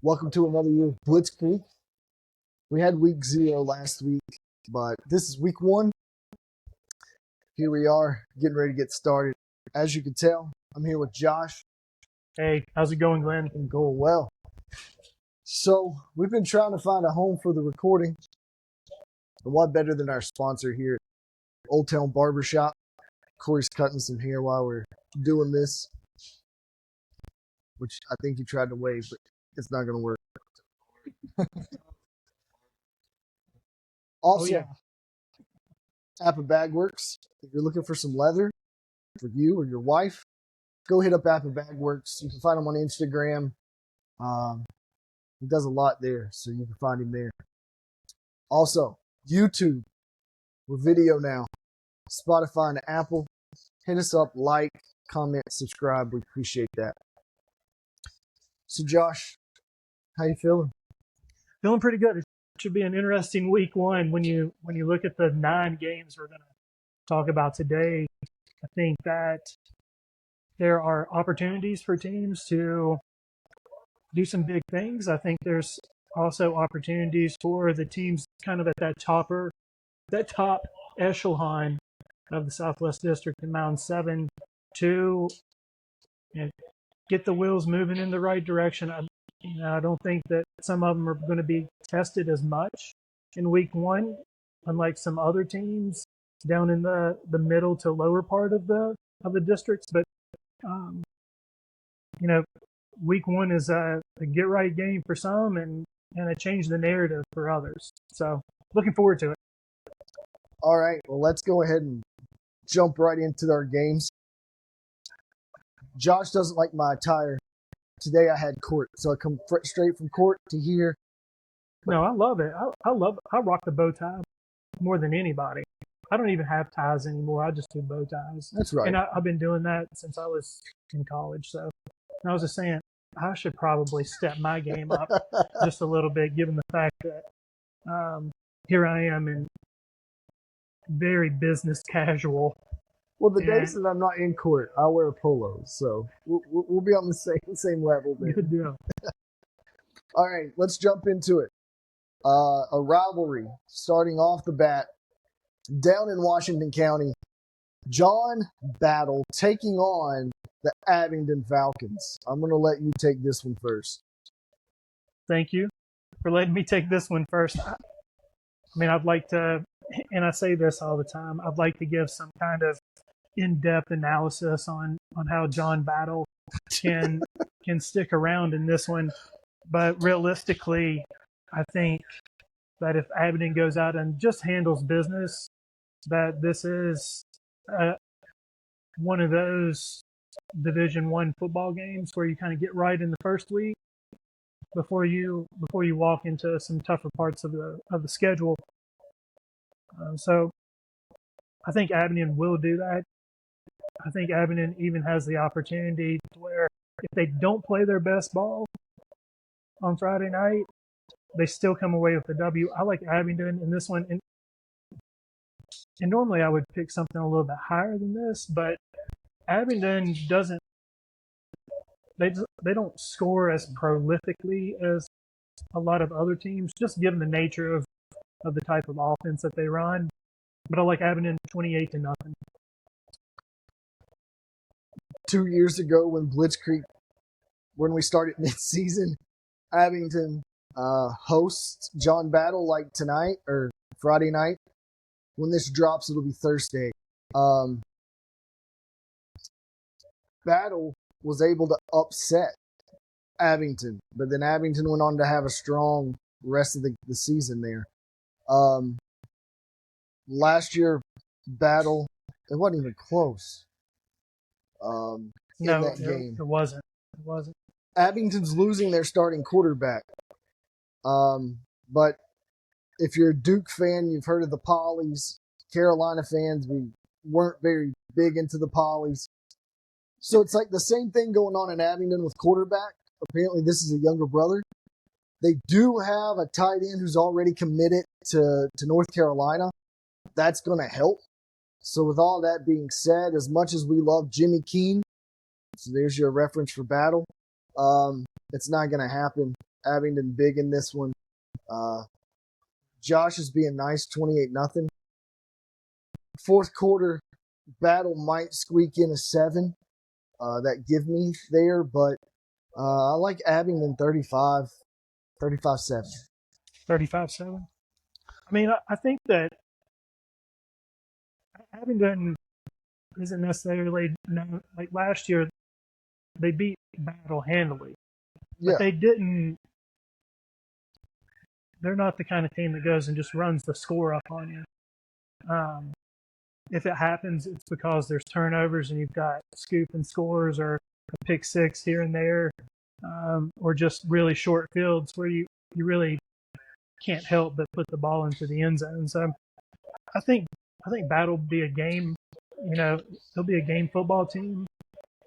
Welcome to another year of Blitz Creek. We had week 0 last week, but this is week 1. Here we are, getting ready to get started. As you can tell, I'm here with Josh. Hey, how's it going, Glenn? And going well. So, we've been trying to find a home for the recording. And what better than our sponsor here at Old Town Barber Shop. Corey's cutting some hair while we're doing this, which I think he tried to wave, but it's not going to work. Also, Appa Bag Works. If you're looking for some leather for you or your wife, go hit up Appa Bag Works. You can find him on Instagram. He does a lot there, so you can find him there. Also, YouTube. We're video now. Spotify and Apple. Hit us up, like, comment, subscribe. We appreciate that. So, Josh, how you feeling? Feeling pretty good. It should be an interesting week 1 when you look at the 9 games we're going to talk about today. I think that there are opportunities for teams to do some big things. I think there's also opportunities for the teams kind of at that top echelon of the Southwest District in Mound 7 to get the wheels moving in the right direction. I don't think that some of them are going to be tested as much in week 1, unlike some other teams down in the middle to lower part of the districts. But week 1 is a get right game for some and a change the narrative for others. So looking forward to it. All right, well, let's go ahead and jump right into our games. Josh doesn't like my attire. Today I had court, so I come straight from court to here. No, I love it. I rock the bow tie more than anybody. I don't even have ties anymore. I just do bow ties. That's right. And I've been doing that since I was in college. So I was just saying, I should probably step my game up just a little bit, given the fact that here I am in very business casual. Well, the days that I'm not in court, I wear polos, so we'll be on the same level there. Good deal. All right, let's jump into it. A rivalry starting off the bat down in Washington County. John Battle taking on the Abingdon Falcons. I'm going to let you take this one first. Thank you for letting me take this one first. I'd like to, and I say this all the time, I'd like to give some kind of in-depth analysis on how John Battle can stick around in this one. But realistically, I think that if Abingdon goes out and just handles business, that this is one of those Division I football games where you kind of get right in the first week before you walk into some tougher parts of the schedule. So I think Abingdon will do that. I think Abingdon even has the opportunity to where if they don't play their best ball on Friday night, they still come away with the W. I like Abingdon in this one. And normally I would pick something a little bit higher than this, but Abingdon doesn't – they don't score as prolifically as a lot of other teams, just given the nature of the type of offense that they run. But I like Abingdon 28-0. 2 years ago when we started mid-season, Abingdon hosts John Battle like tonight or Friday night. When this drops, it'll be Thursday. Battle was able to upset Abingdon, but then Abingdon went on to have a strong rest of the season there. Last year, Battle, it wasn't even close. In that game. It wasn't. Abingdon's losing their starting quarterback. But if you're a Duke fan, you've heard of the Pollies. Carolina fans, we weren't very big into the Pollies. So it's like the same thing going on in Abingdon with quarterback. Apparently this is a younger brother. They do have a tight end who's already committed to North Carolina. That's going to help. So with all that being said, as much as we love Jimmy Keene, so there's your reference for Battle, it's not going to happen. Abingdon big in this one. Josh is being nice, 28-0. Fourth quarter, Battle might squeak in a 7. That give me there, but I like Abingdon 35-7. 35-7. I mean, I think that Abingdon isn't necessarily like last year. They beat Battle handily, but Yeah, they didn't. They're not the kind of team that goes and just runs the score up on you. If it happens, it's because there's turnovers and you've got scoop and scores or a pick six here and there, or just really short fields where you really can't help but put the ball into the end zone. So I think Battle will be a game. They'll be a game football team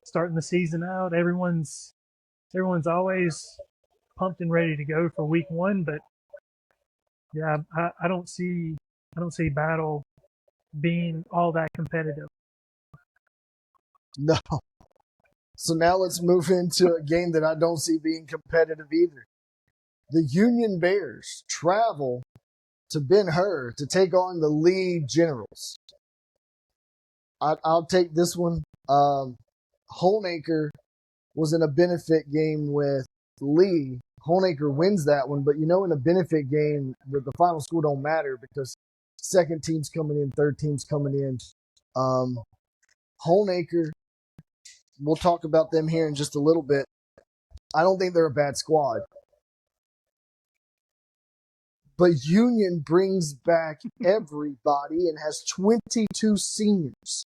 starting the season out. Everyone's always pumped and ready to go for week 1, but yeah, I don't see Battle being all that competitive. no. So now let's move into a game that I don't see being competitive either. The Union Bears travel to Ben-Hur to take on the Lee Generals. I'll take this one. Holnaker was in a benefit game with Lee. Holnaker wins that one, but in a benefit game, the final score don't matter because second team's coming in, third team's coming in. Holnaker, we'll talk about them here in just a little bit. I don't think they're a bad squad. But Union brings back everybody and has 22 seniors.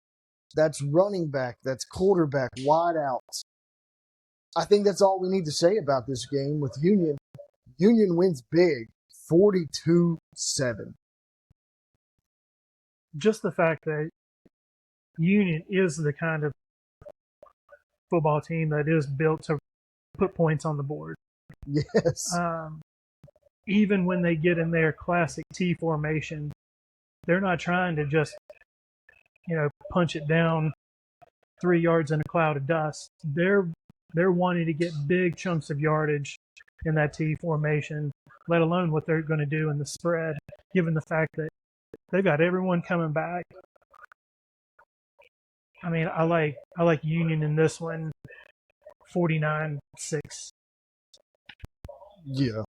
That's running back, that's quarterback, wide out. I think that's all we need to say about this game with Union. Union wins big, 42-7. Just the fact that Union is the kind of football team that is built to put points on the board. Yes. Even when they get in their classic T formation, they're not trying to just, punch it down 3 yards in a cloud of dust. They're wanting to get big chunks of yardage in that T formation, let alone what they're going to do in the spread, given the fact that they've got everyone coming back. I mean, I like Union in this one, 49-6. Yeah.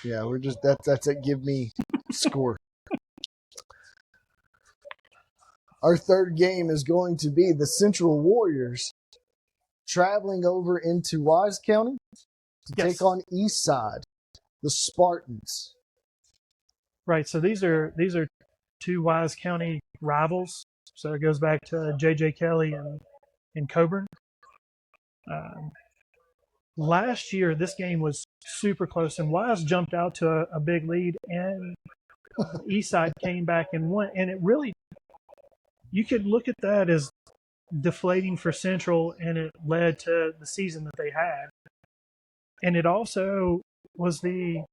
Yeah, we're just that's it. Give me score. Our third game is going to be the Central Warriors traveling over into Wise County to take on Eastside, the Spartans. Right. So these are 2 Wise County rivals. So it goes back to J.J. Kelly and Coburn. Last year, this game was super close, and Wise jumped out to a big lead, and Eastside came back and won. And it really, you could look at that as deflating for Central, and it led to the season that they had. And it also was you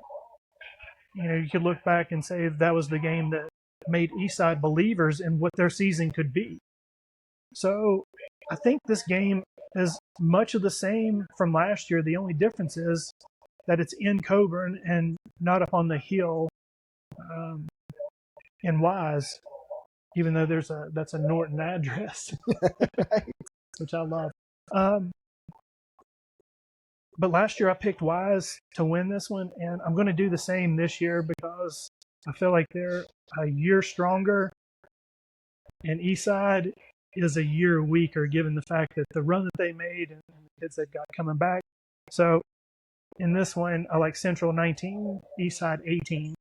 could look back and say that was the game that made Eastside believers in what their season could be. So I think this game is much of the same from last year. The only difference is that it's in Coburn and not up on the hill in Wise, even though that's a Norton address, which I love. But last year I picked Wise to win this one, and I'm going to do the same this year because I feel like they're a year stronger, and Eastside is a year weaker given the fact that the run that they made and the kids they've got coming back. So in this one, I like Central 19, Eastside 18.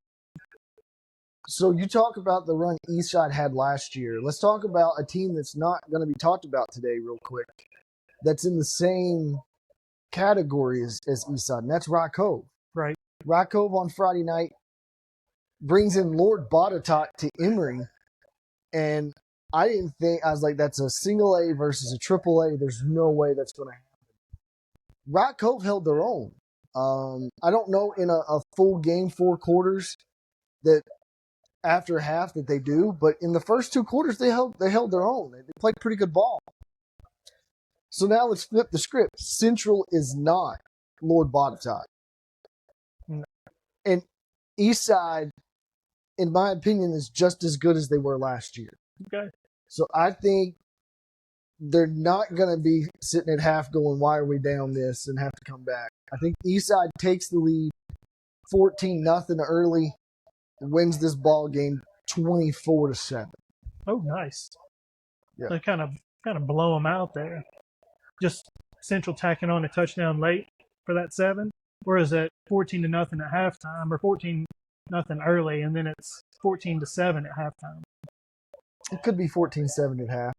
So you talk about the run Eastside had last year. Let's talk about a team that's not going to be talked about today real quick. That's in the same category as Eastside, and that's Rock Cove. Right. Rock Cove on Friday night brings in Lord Botetourt to Emory, and I was like, that's a single A versus a triple A. There's no way that's going to happen. Rock Cove held their own. I don't know in a full game, 4 quarters, that after half that they do, but in the first 2 quarters they held their own. They played pretty good ball. So now let's flip the script. Central is not Lord Botetourt. And Eastside, in my opinion, is just as good as they were last year. Okay. So I think they're not going to be sitting at half going, why are we down this, and have to come back. I think Eastside takes the lead 14-0 early and wins this ball game 24-7. Oh, nice. Yeah. They kind of blow them out there. Just Central tacking on a touchdown late for that 7, whereas at 14-0 at halftime, or 14-0 early, and then it's 14-7 at halftime. It could be 14-7 at half.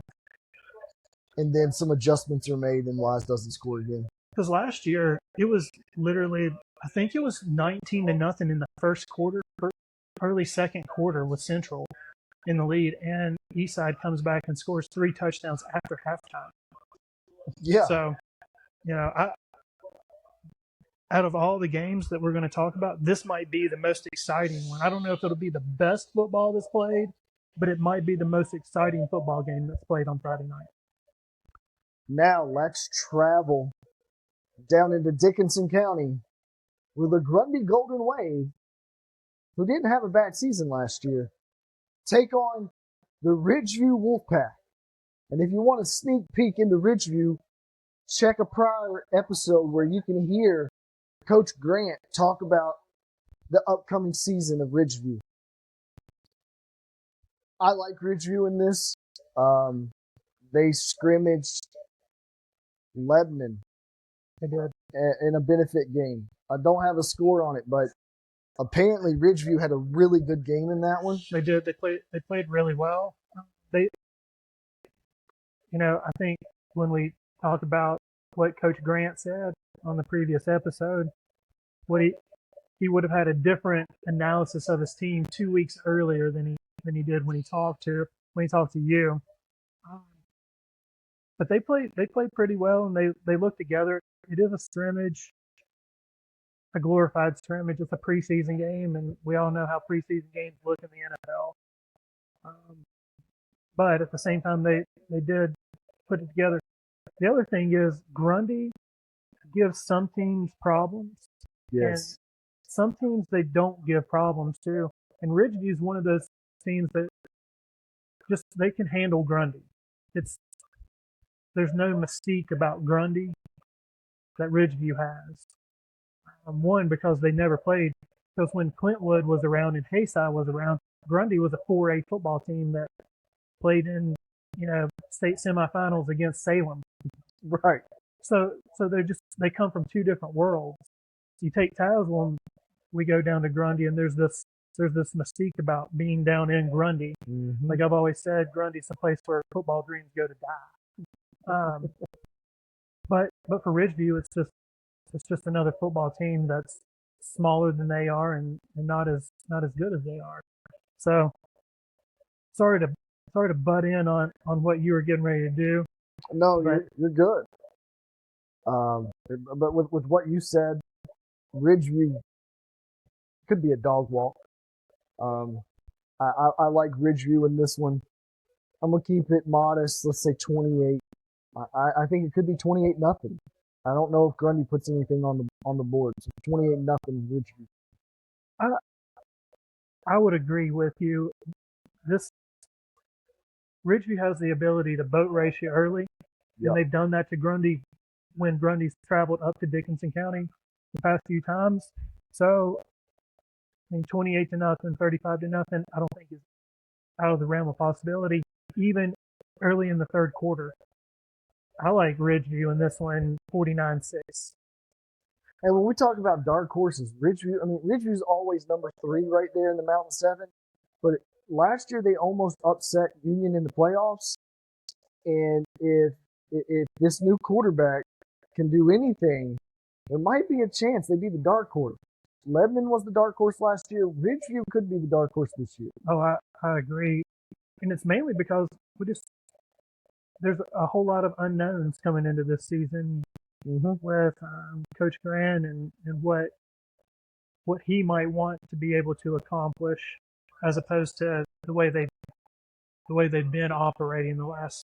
And then some adjustments are made and Wise doesn't score again. Because last year, it was literally, I think it was 19-0 in the first quarter, early second quarter with Central in the lead, and Eastside comes back and scores 3 touchdowns after halftime. Yeah. So, out of all the games that we're going to talk about, this might be the most exciting one. I don't know if it'll be the best football that's played, but it might be the most exciting football game that's played on Friday night. Now let's travel down into Dickinson County, where the Grundy Golden Wave, who didn't have a bad season last year, take on the Ridgeview Wolfpack. And if you want a sneak peek into Ridgeview, check a prior episode where you can hear Coach Grant talk about the upcoming season of Ridgeview. I like Ridgeview in this. They scrimmaged Lebanon in a benefit game. I don't have a score on it, but apparently Ridgeview had a really good game in that one. They did. They played really well. I think when we talked about what Coach Grant said on the previous episode, what he would have had a different analysis of his team 2 weeks earlier than he did when he talked to you. But they played pretty well, and they looked together. It is a scrimmage, a glorified scrimmage. It's a preseason game, and we all know how preseason games look in the NFL. But at the same time, they did put it together. The other thing is Grundy gives some teams problems. Yes. And some teams they don't give problems to. And Ridgeview is one of those teams that just they can handle Grundy. There's no mystique about Grundy that Ridgeview has. One, because they never played. Because when Clintwood was around and Hayside was around, Grundy was a 4A football team that played in, state semifinals against Salem. Right. So they come from two different worlds. You take Tazewell, and we go down to Grundy, and there's this mystique about being down in Grundy. Mm-hmm. Like I've always said, Grundy's the place where football dreams go to die. But for Ridgeview, it's just another football team that's smaller than they are and not as good as they are. So sorry to butt in on what you were getting ready to do. No, you're good. But with what you said, Ridgeview could be a dog walk. I like Ridgeview in this one. I'm gonna keep it modest. Let's say 28. I think it could be 28-0. I don't know if Grundy puts anything on the board. So 28-0 Ridgeview. I would agree with you. This Ridgeview has the ability to boat race you early, and they've done that to Grundy when Grundy's traveled up to Dickinson County the past few times. So, 28-0, 35-0, I don't think is out of the realm of possibility, even early in the third quarter. I like Ridgeview in this one, 49-6. And when we talk about dark horses, Ridgeview's always number 3 right there in the Mountain 7. But last year they almost upset Union in the playoffs. And if this new quarterback can do anything, there might be a chance they'd be the dark horse. Lebanon was the dark horse last year. Ridgeview could be the dark horse this year. Oh, I agree. And it's mainly because there's a whole lot of unknowns coming into this season with Coach Grant and what he might want to be able to accomplish, as opposed to the way they've been operating the last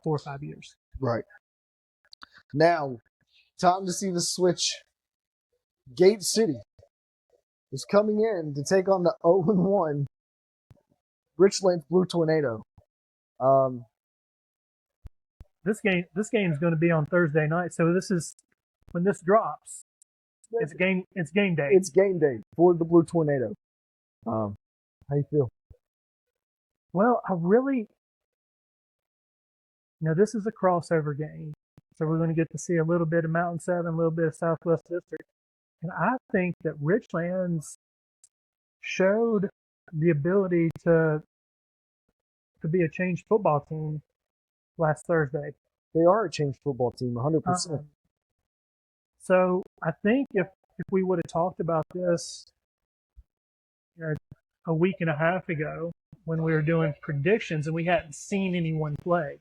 4 or 5 years. Right. Now, time to see the switch. Gate City is coming in to take on the 0-1 Richlands Blue Tornado. This game's going to be on Thursday night, so this is when this drops. It's game day. It's game day for the Blue Tornado. How you feel? Well, this is a crossover game, so we're going to get to see a little bit of Mountain 7, a little bit of Southwest District, and I think that Richlands showed the ability to be a changed football team last Thursday. They are a changed football team, 100%. So I think if we would have talked about this a week and a half ago when we were doing predictions and we hadn't seen anyone play,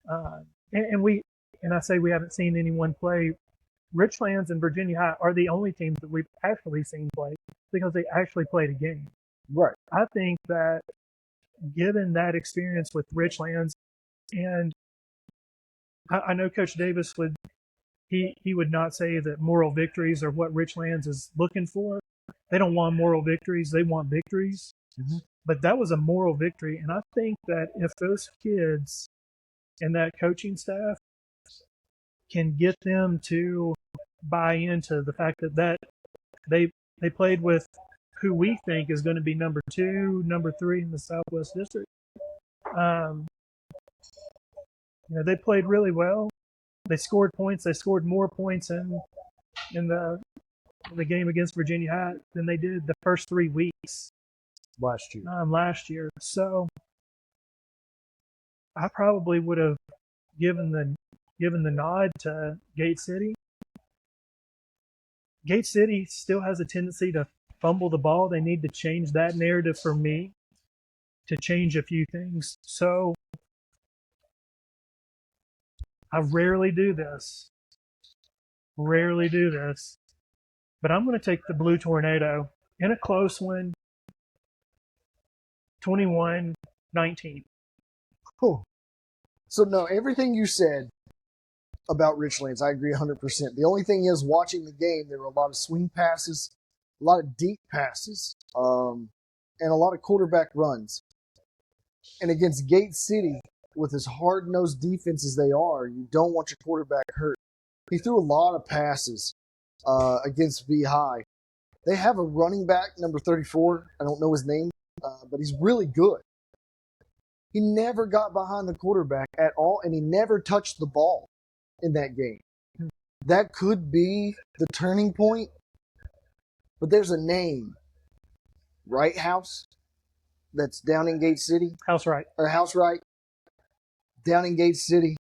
and I say we haven't seen anyone play, Richlands and Virginia High are the only teams that we've actually seen play because they actually played a game. Right. I think that given that experience with Richlands, and I know Coach Davis would not say that moral victories are what Richlands is looking for. They don't want moral victories; they want victories. Mm-hmm. But that was a moral victory, and I think that if those kids and that coaching staff can get them to buy into the fact that they played with who we think is going to be number 2, number 3 in the Southwest District. They played really well. They scored points. They scored more points in the game against Virginia High than they did the first 3 weeks last year. So I probably would have given the nod to Gate City. Gate City still has a tendency to fumble the ball. They need to change that narrative for me to change a few things. So I rarely do this, but I'm going to take the Blue Tornado in a close one, 21-19. Cool. So, no, everything you said about Richlands, I agree 100%. The only thing is, watching the game, there were a lot of swing passes, a lot of deep passes, and a lot of quarterback runs. And against Gate City, with as hard-nosed defense as they are, you don't want your quarterback hurt. He threw a lot of passes against V High. They have a running back, number 34. I don't know his name, but he's really good. He never got behind the quarterback at all, and he never touched the ball in that game. That could be the turning point, but there's a name, Right House, that's down in Gate City. House Right, down in Gate City.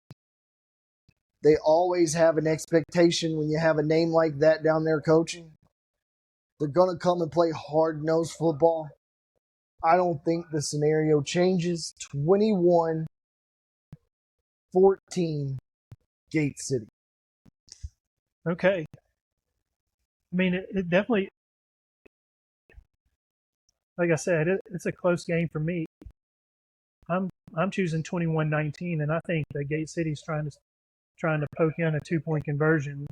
They always have an expectation when you have a name like that down there coaching. They're going to come and play hard-nosed football. I don't think the scenario changes. 21-14 Gate City. Okay. I mean, it definitely, like I said, it's a close game for me. I'm choosing 21-19, and I think that Gate City's trying to poke in a 2-point conversion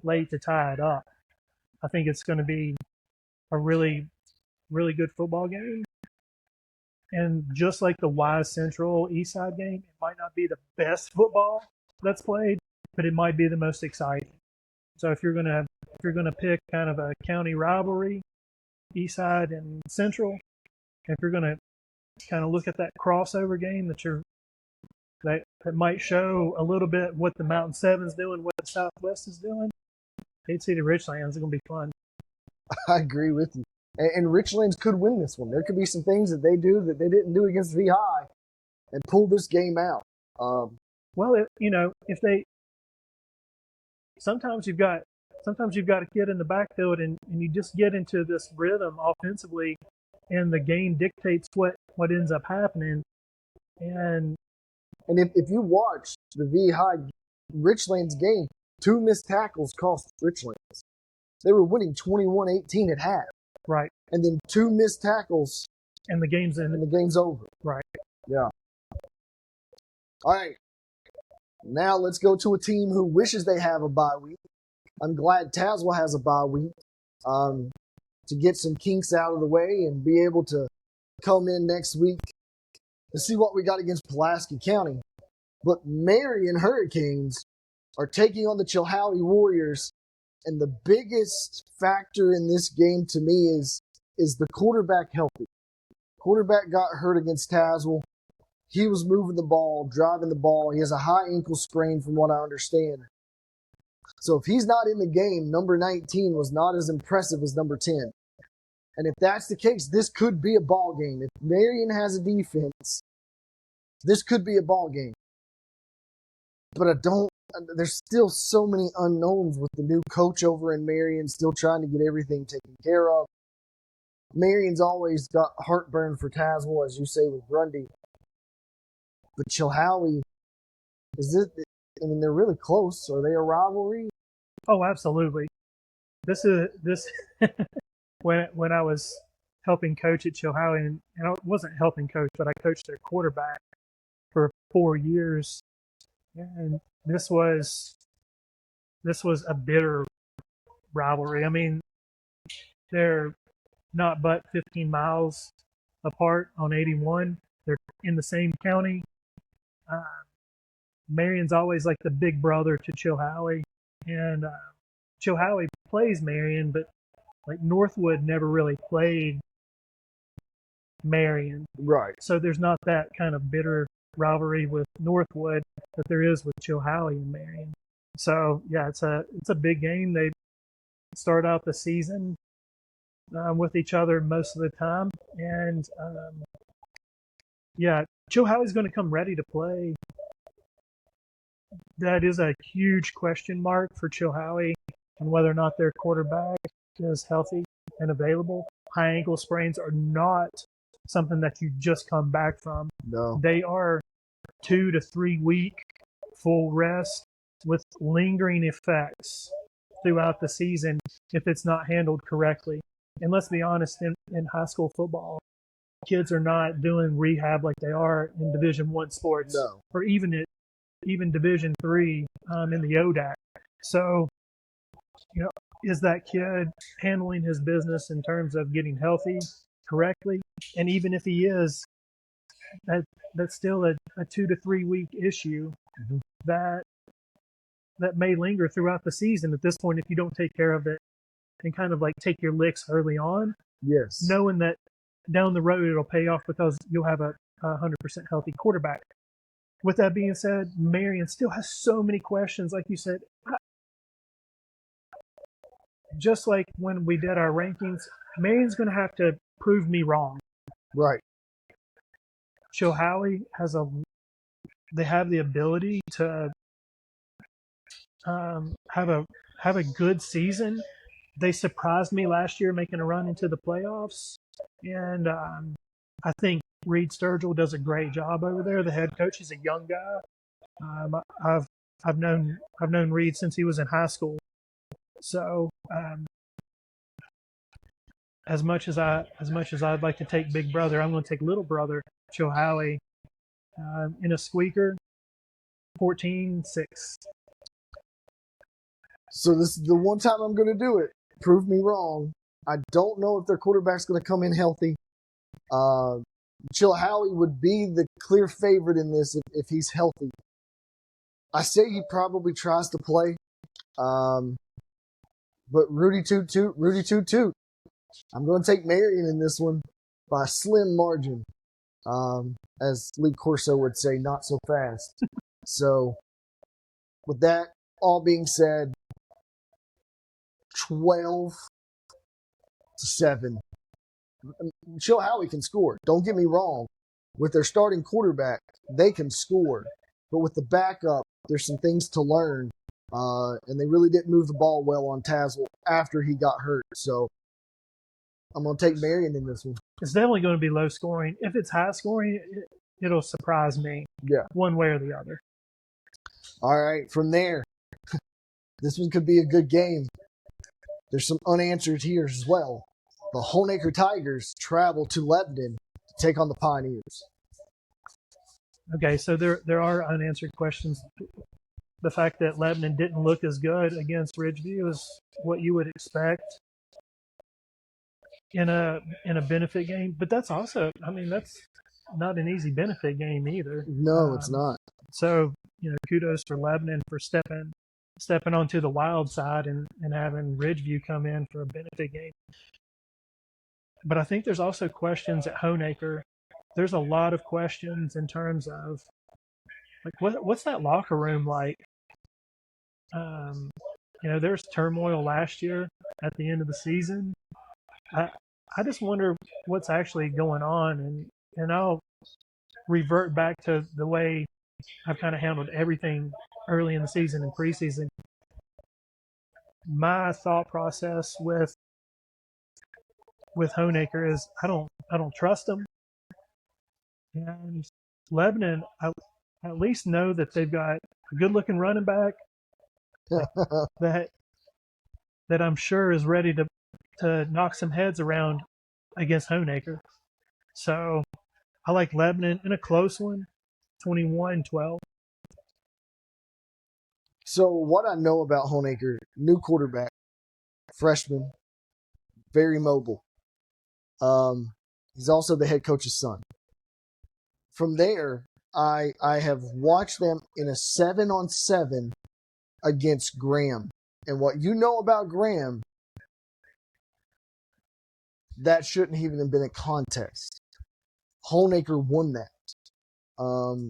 late to tie it up. I think it's going to be a really, really good football game. And just like the Wise Central Eastside game, it might not be the best football that's played, but it might be the most exciting. So if you're gonna pick kind of a county rivalry, Eastside and Central, if you're gonna kind of look at that crossover game that might show a little bit what the Mountain 7's doing, what the Southwest is doing, Gate City Richlands is gonna be fun. I agree with you. And Richlands could win this one. There could be some things that they do that they didn't do against V High and pull this game out. If they sometimes you've got a kid in the backfield and you just get into this rhythm offensively, and the game dictates what ends up happening. And if you watch the V High Richlands game, 2 missed tackles cost Richlands. They were winning 21-18 at half. Right. And then 2 missed tackles. And the game's in. And the game's over. Right. Yeah. All right. Now let's go to a team who wishes they have a bye week. I'm glad Tazewell has a bye week. to get some kinks out of the way and be able to come in next week and see what we got against Pulaski County. But Marion Hurricanes are taking on the Chilhowie Warriors, and the biggest factor in this game to me is the quarterback healthy. Quarterback got hurt against Tazewell. He was moving the ball, driving the ball. He has a high ankle sprain from what I understand. So if he's not in the game, number 19 was not as impressive as number 10. And if that's the case, this could be a ball game. If Marion has a defense, this could be a ball game. But there's still so many unknowns with the new coach over in Marion, still trying to get everything taken care of. Marion's always got heartburn for Tazewell, as you say, with Grundy. But Chilhowie, they're really close. Are they a rivalry? Oh, absolutely. This when I was helping coach at Chilhowie, and I wasn't helping coach, but I coached their quarterback for 4 years, and this was a bitter rivalry. I mean, they're not but 15 miles apart on 81. They're in the same county. Marion's always like the big brother to Chilhowie, and Chilhowie plays Marion, but like Northwood never really played Marion. Right. So there's not that kind of bitter rivalry with Northwood that there is with Chilhowie and Marion. So yeah, it's a big game. They start out the season with each other most of the time, and Chilhowie's going to come ready to play. That is a huge question mark for Chilhowie and whether or not their quarterback is healthy and available. High ankle sprains are not something that you just come back from. No. They are 2 to 3 week full rest with lingering effects throughout the season if it's not handled correctly. And let's be honest, in high school football, kids are not doing rehab like they are in Division I sports. No. Or even Division III in the ODAC. So, is that kid handling his business in terms of getting healthy correctly? And even if he is, that's still a 2 to 3 week issue that may linger throughout the season at this point if you don't take care of it and kind of like take your licks early on. Yes. Knowing that down the road it'll pay off because you'll have a 100% healthy quarterback. With that being said, Marion still has so many questions. Like you said, just like when we did our rankings, Marion's going to have to prove me wrong. Right. Chilhowie they have the ability to have a good season. They surprised me last year making a run into the playoffs, and I think Reed Sturgill does a great job over there. The head coach is a young guy. I've known Reed since he was in high school. So as much as I'd like to take Big Brother, I'm going to take Little Brother Chilhowie in a squeaker, 14-6. So this is the one time I'm going to do it. Prove me wrong. I don't know if their quarterback's going to come in healthy. Chilhowie would be the clear favorite in this if he's healthy. I say he probably tries to play. But Rudy Toot Toot. I'm going to take Marion in this one by a slim margin. As Lee Corso would say, not so fast. So, with that all being said, 12-7. Chilhowie can score. Don't get me wrong. With their starting quarterback, they can score. But with the backup, there's some things to learn. And they really didn't move the ball well on Tazewell after he got hurt. So I'm going to take Marion in this one. It's definitely going to be low scoring. If it's high scoring, it'll surprise me. Yeah. One way or the other. All right. From there, this one could be a good game. There's some unanswered here as well. The Honeacre Tigers travel to Lebanon to take on the Pioneers. Okay, so there are unanswered questions. The fact that Lebanon didn't look as good against Ridgeview is what you would expect. in a benefit game. But that's also, I mean, that's not an easy benefit game either. No, it's not. So kudos for Lebanon for stepping onto the wild side and having Ridgeview come in for a benefit game. But I think there's also questions at Honeacre. There's a lot of questions in terms of like what's that locker room like? There's turmoil last year at the end of the season. I just wonder what's actually going on, and I'll revert back to the way I've kind of handled everything early in the season and preseason. My thought process with Honeacre is I don't trust them, and Lebanon I at least know that they've got a good looking running back that I'm sure is ready to knock some heads around against Honeacre. So I like Lebanon in a close one, 21-12. So what I know about Honeacre, new quarterback, freshman, very mobile. He's also the head coach's son. From there, I have watched them in a 7-on-7 against Graham. And what you know about Graham, that shouldn't even have been a contest. Honeacre won that.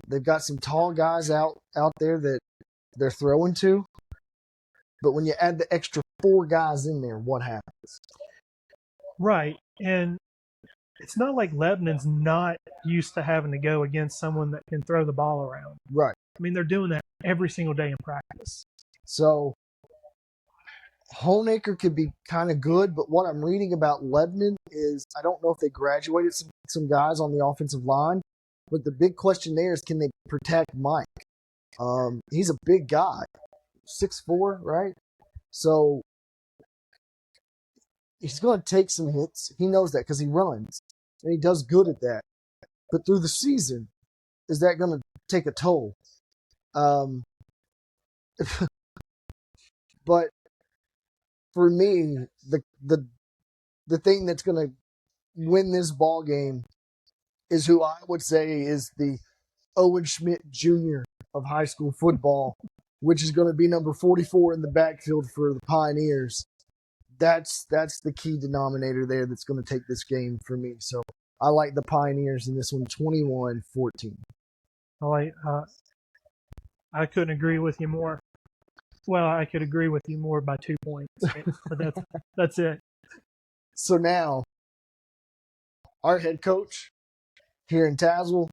They've got some tall guys out there that they're throwing to. But when you add the extra 4 guys in there, what happens? Right. And it's not like Lebanon's not used to having to go against someone that can throw the ball around. Right. I mean, they're doing that every single day in practice. So Honeacre could be kind of good, but what I'm reading about Lebanon is I don't know if they graduated some guys on the offensive line, but the big question there is can they protect Mike? He's a big guy, 6'4", right? So he's going to take some hits. He knows that because he runs, and he does good at that. But through the season, is that going to take a toll? But for me, the thing that's going to win this ball game is who I would say is the Owen Schmidt Jr. of high school football, which is going to be number 44 in the backfield for the Pioneers. That's the key denominator there that's going to take this game for me. So I like the Pioneers in this one, 21-14. I couldn't agree with you more. Well, I could agree with you more by 2 points, but that's it. So now, our head coach here in Tazewell,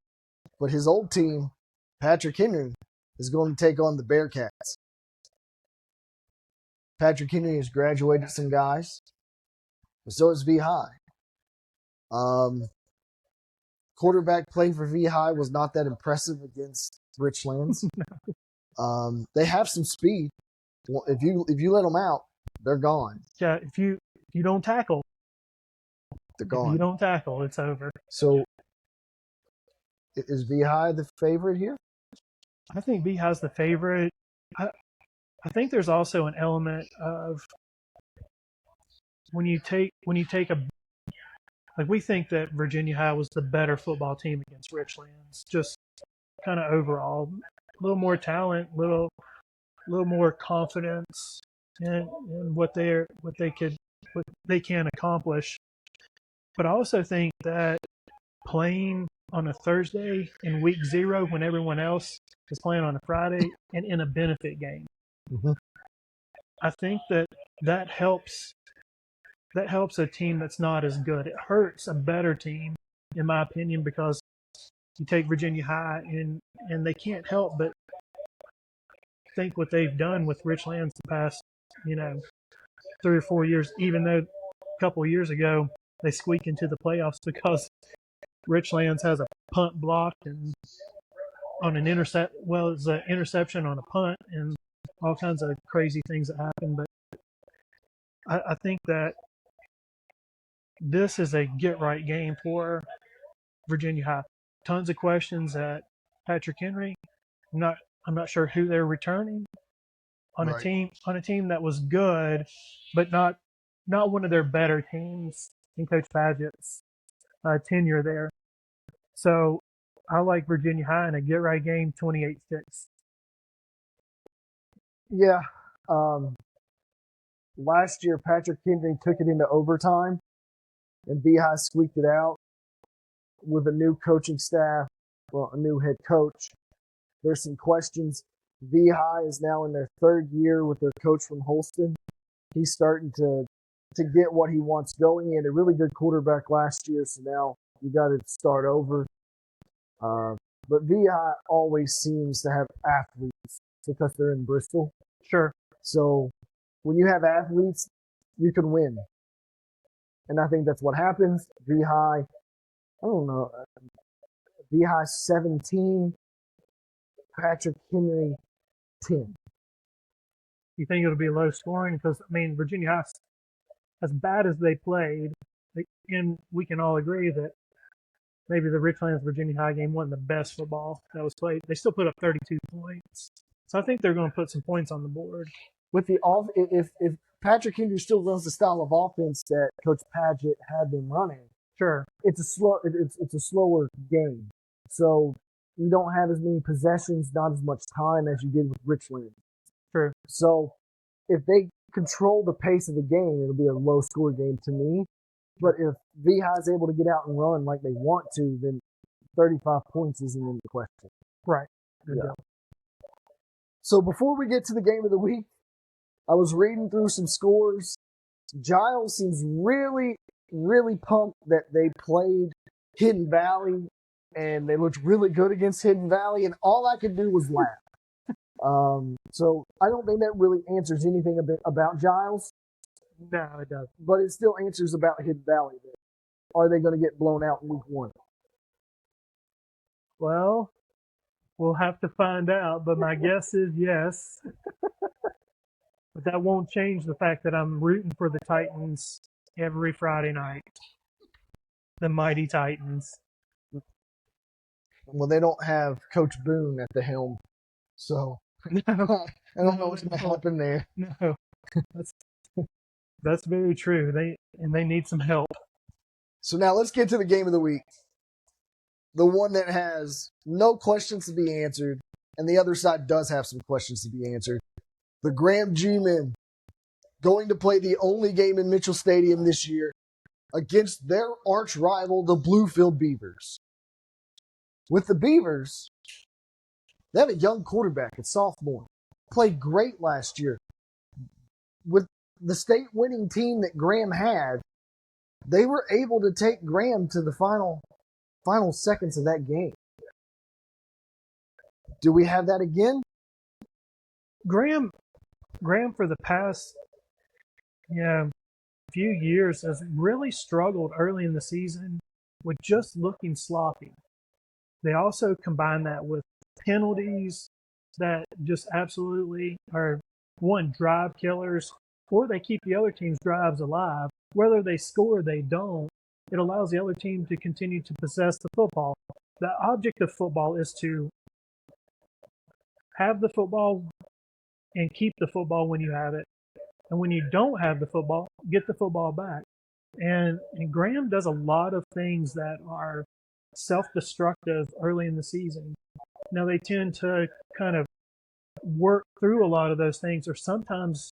but his old team, Patrick Henry, is going to take on the Bearcats. Patrick Henry has graduated some guys, but so has V-High. Quarterback play for V-High was not that impressive against Richlands. They have some speed. Well, if you let them out, they're gone. Yeah, if you don't tackle, they're gone. If you don't tackle, it's over. So, is V-High the favorite here? I think V-High's the favorite. I think there's also an element of when you take a like we think that Virginia High was the better football team against Richlands, just kind of overall, a little more talent, little more confidence in what they can accomplish. But I also think that playing on a Thursday in week 0 when everyone else is playing on a Friday and in a benefit game, I think that helps a team that's not as good. It hurts a better team, in my opinion, because you take Virginia High and they can't help but think what they've done with Richlands the past, 3 or 4 years, even though a couple of years ago they squeak into the playoffs because Richlands has a punt blocked and on an it's an interception on a punt and all kinds of crazy things that happen. But I think that this is a get-right game for Virginia High. Tons of questions at Patrick Henry. I'm not sure who they're returning on a team that was good, but not one of their better teams. in Coach Paget's tenure there. So I like Virginia High in a get-right game, 28-6. Yeah. Last year, Patrick Henry took it into overtime, and High squeaked it out with a new coaching staff, well, a new head coach. There's some questions. High is now in their third year with their coach from Holston. He's starting to get what he wants going. He had a really good quarterback last year, so now you got to start over. But High always seems to have athletes because they're in Bristol. Sure. So when you have athletes, you can win. And I think that's what happens. High, I don't know, High 17, Patrick Henry 10. You think it'll be low scoring? Because, I mean, Virginia High, as bad as they played, and we can all agree that maybe the Richlands Virginia High game wasn't the best football that was played. They still put up 32 points. So I think they're going to put some points on the board. With the if Patrick Henry still runs the style of offense that Coach Paget had them running, sure, it's a slower game. So you don't have as many possessions, not as much time as you did with Richlands. True. So if they control the pace of the game, it'll be a low score game to me. But if High is able to get out and run like they want to, then 35 points isn't in the question. Right. Good yeah. So before we get to the game of the week, I was reading through some scores. Giles seems really, really pumped that they played Hidden Valley, and they looked really good against Hidden Valley, and all I could do was laugh. So I don't think that really answers anything about Giles. No, it doesn't. But it still answers about Hidden Valley. Are they going to get blown out in week 1? Well, we'll have to find out, but my guess is yes. But that won't change the fact that I'm rooting for the Titans every Friday night. The mighty Titans. Well, they don't have Coach Boone at the helm, so I don't know what's going to happen there. No, that's very true. They need some help. So now let's get to the game of the week. The one that has no questions to be answered, and the other side does have some questions to be answered. The Graham G-Men going to play the only game in Mitchell Stadium this year against their arch rival, the Bluefield Beavers. With the Beavers, they have a young quarterback, a sophomore. Played great last year. With the state winning team that Graham had, they were able to take Graham to the final seconds of that game. Do we have that again? Graham for the past few years has really struggled early in the season with just looking sloppy. They also combine that with penalties that just absolutely are, one, drive killers, or they keep the other team's drives alive. Whether they score or they don't, it allows the other team to continue to possess the football. The object of football is to have the football and keep the football when you have it. And when you don't have the football, get the football back. And Graham does a lot of things that are self-destructive early in the season. Now, they tend to kind of work through a lot of those things, or sometimes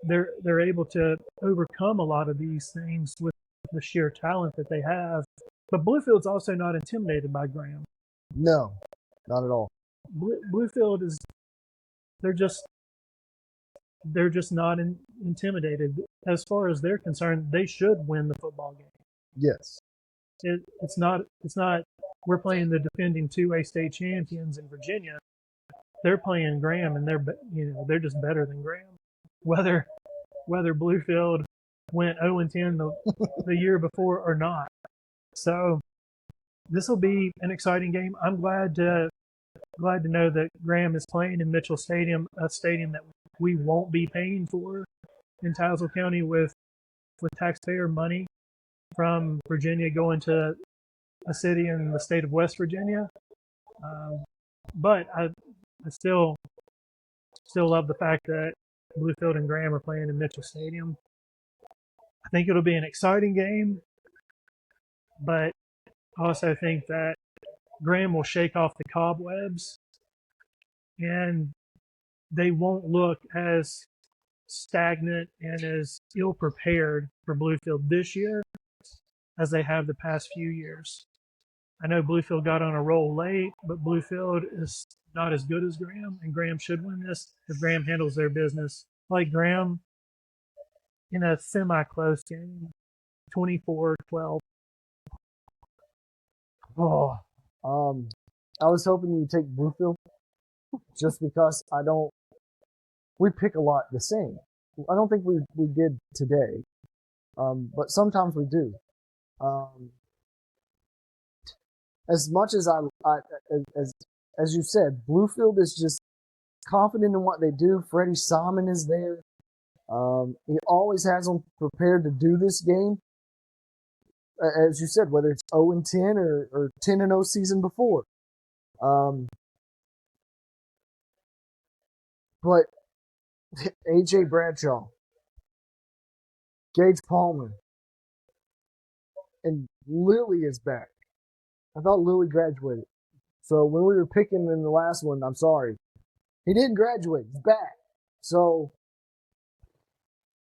they're able to overcome a lot of these things with the sheer talent that they have. But Bluefield's also not intimidated by Graham. No, not at all. Bluefield is, they're just not intimidated. As far as they're concerned, they should win the football game. Yes. It's not we're playing the defending 2A state champions in Virginia. They're playing Graham, and they're just better than Graham. Whether Bluefield went 0-10 the year before or not. So this will be an exciting game. I'm glad to know that Graham is playing in Mitchell Stadium, a stadium that we won't be paying for in Tazewell County with taxpayer money from Virginia going to a city in the state of West Virginia. But I still love the fact that Bluefield and Graham are playing in Mitchell Stadium. I think it'll be an exciting game. but I also think that Graham will shake off the cobwebs and they won't look as stagnant and as ill prepared for Bluefield this year as they have the past few years. I know Bluefield got on a roll late, but Bluefield is not as good as Graham, and Graham should win this if Graham handles their business. Like Graham in a semi-close game, 24-12. Oh, I was hoping you'd take Bluefield just because we pick a lot the same. I don't think we did today, but sometimes we do. As much as as you said, Bluefield is just confident in what they do. Freddie Simon is there. He always has them prepared to do this game. As you said, whether it's 0-10 or 10-0 season before. But AJ Bradshaw, Gage Palmer, and Lily is back. I thought Lily graduated. So when we were picking in the last one, I'm sorry. He didn't graduate. He's back. So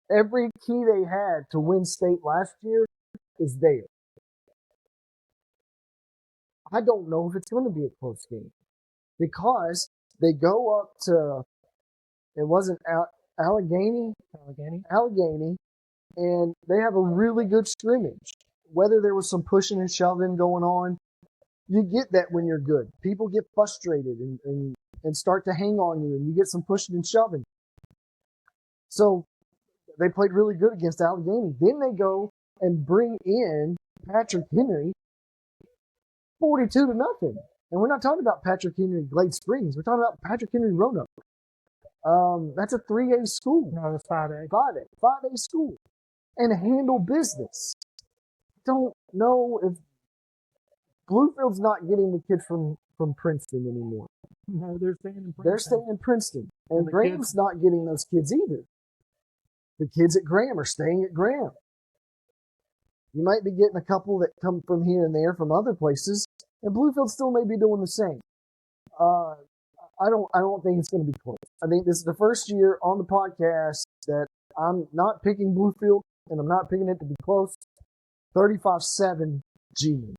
every key they had to win state last year is there. I don't know if it's going to be a close game because they go up to, it wasn't Allegheny, and they have a really good scrimmage. Whether there was some pushing and shoving going on, you get that when you're good. People get frustrated and start to hang on you, and you get some pushing and shoving. So they played really good against Allegheny. Then they go and bring in Patrick Henry 42-0. And we're not talking about Patrick Henry Glade Springs. We're talking about Patrick Henry Roanoke. That's a 3A school. No, it's 5A. 5A school. And handle business. Don't know if Bluefield's not getting the kid from Princeton anymore. No, they're staying in Princeton. They're staying in Princeton. And Graham's not getting those kids either. The kids at Graham are staying at Graham. You might be getting a couple that come from here and there from other places, and Bluefield still may be doing the same. I don't think it's going to be close. I think this is the first year on the podcast that I'm not picking Bluefield, and I'm not picking it to be close. 35-7 G-Men.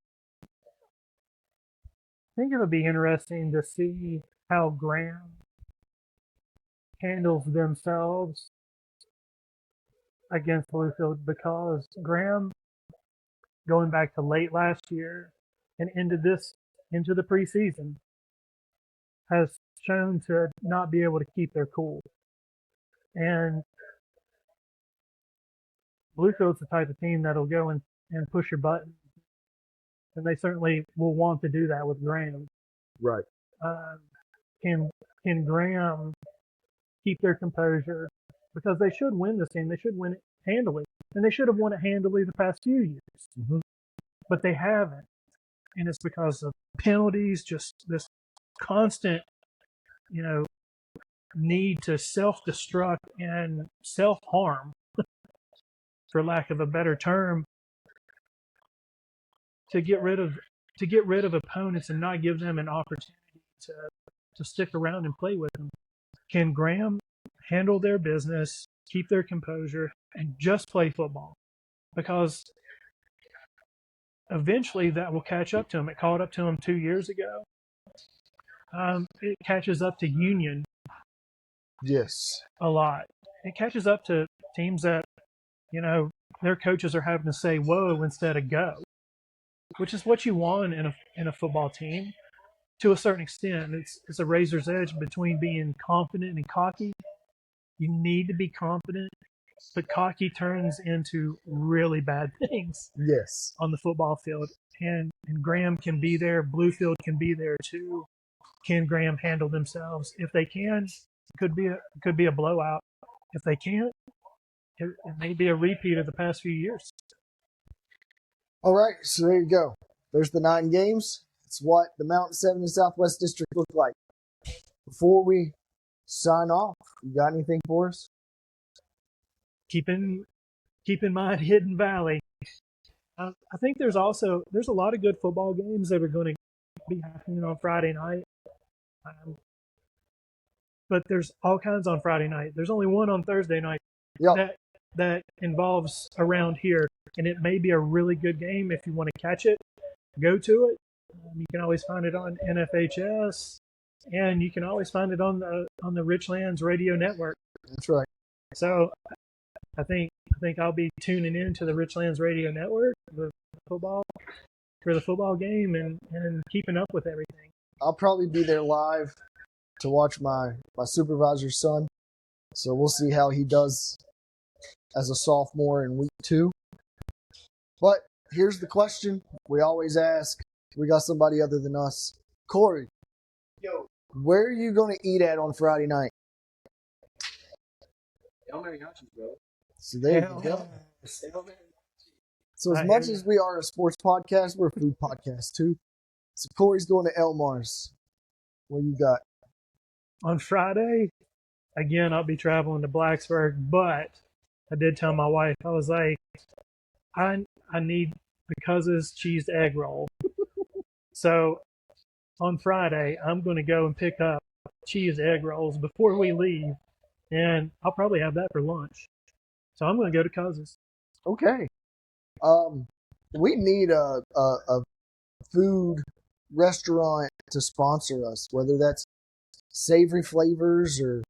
I think it would be interesting to see how Graham handles themselves against Bluefield, because Graham, going back to late last year and into the preseason, has shown to not be able to keep their cool. And Bluefield's the type of team that'll go and push your button. And they certainly will want to do that with Graham. Right. Can Graham keep their composure? Because they should win this game. They should win it handily. And they should have won it handily the past few years. Mm-hmm. But they haven't. And it's because of penalties, just this constant, need to self-destruct and self-harm, for lack of a better term, to get rid of opponents and not give them an opportunity to stick around and play with them. Can Graham handle their business, keep their composure, and just play football? Because eventually that will catch up to them. It caught up to them 2 years ago. It catches up to Union. Yes. A lot. It catches up to teams that, their coaches are having to say whoa instead of go, which is what you want in a football team. To a certain extent, it's a razor's edge between being confident and cocky. You need to be confident, but cocky turns into really bad things. Yes. On the football field. And Graham can be there. Bluefield can be there too. Can Graham handle themselves? If they can, it could be a blowout. If they can't, it may be a repeat of the past few years. All right, so there you go. There's the 9 games. It's what the Mountain 7 and Southwest District look like. Before we sign off, you got anything for us? Keep in mind Hidden Valley. I think there's a lot of good football games that are going to be happening on Friday night. But there's all kinds on Friday night. There's only one on Thursday night Yep. that involves around here, and it may be a really good game. If you want to catch it, go to it. You can always find it on NFHS, and you can always find it on the Richlands radio network. That's right. So I think I'll be tuning in to the Richlands radio network for the football game and keeping up with everything. I'll probably be there live to watch my supervisor's son. So we'll see how he does as a sophomore in week 2. But here's the question we always ask. We got somebody other than us. Corey, Yo, where are you going to eat at on Friday night? El Mariachis, bro. So there Hell you go. El Mariachis. So as I much hear as we are a sports podcast, we're a food podcast too. So Corey's going to Elmar's. What you got? On Friday, again, I'll be traveling to Blacksburg, but I did tell my wife, I was like, I need the Cousins cheese egg roll. So on Friday, I'm going to go and pick up cheese egg rolls before we leave, and I'll probably have that for lunch. So I'm going to go to Cousins. Okay. We need a food restaurant to sponsor us, whether that's Savory Flavors or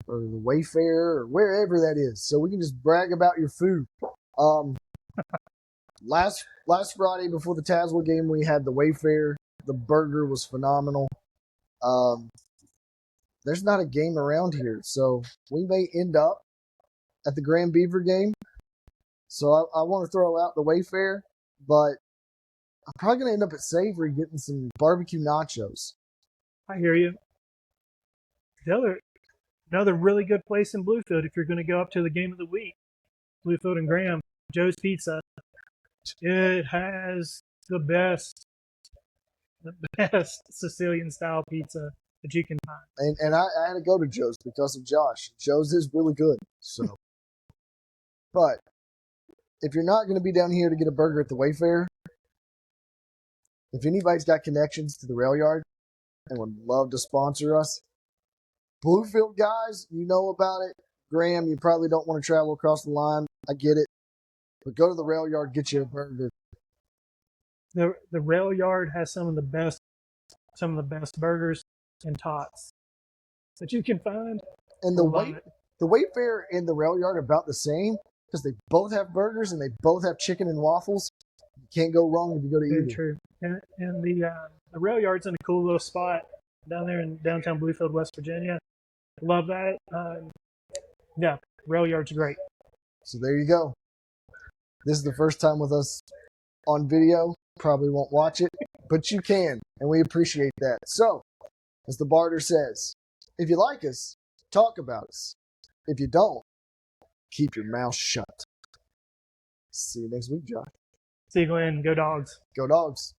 the Wayfair or wherever that is, so we can just brag about your food. Last Friday before the Tazewell game, we had the Wayfair. The burger was phenomenal. There's not a game around here, so we may end up at the Grand Beaver game. So I want to throw out the Wayfair, but I'm probably going to end up at Savory getting some barbecue nachos. I hear you. Another really good place in Bluefield if you're going to go up to the game of the week, Bluefield and Graham, Joe's Pizza. It has the best Sicilian style pizza that you can find. And I had to go to Joe's because of Josh. Joe's is really good. So, but if you're not going to be down here to get a burger at the Wayfair, if anybody's got connections to the rail yard and would love to sponsor us, Bluefield guys, you know about it. Graham, you probably don't want to travel across the line. I get it. But go to the rail yard, get you a burger. The rail yard has some of the best burgers and tots that you can find. And I love it. the Wayfair and the rail yard are about the same because they both have burgers and they both have chicken and waffles. You can't go wrong if you go to Very either. true. And the rail yard's in a cool little spot down there in downtown Bluefield, West Virginia. Love that. Yeah, rail yard's great. So there you go. This is the first time with us on video. Probably won't watch it, but you can, and we appreciate that. So, as the barter says, if you like us, talk about us. If you don't, keep your mouth shut. See you next week, Josh. See you, Glenn. Go Dogs. Go Dogs.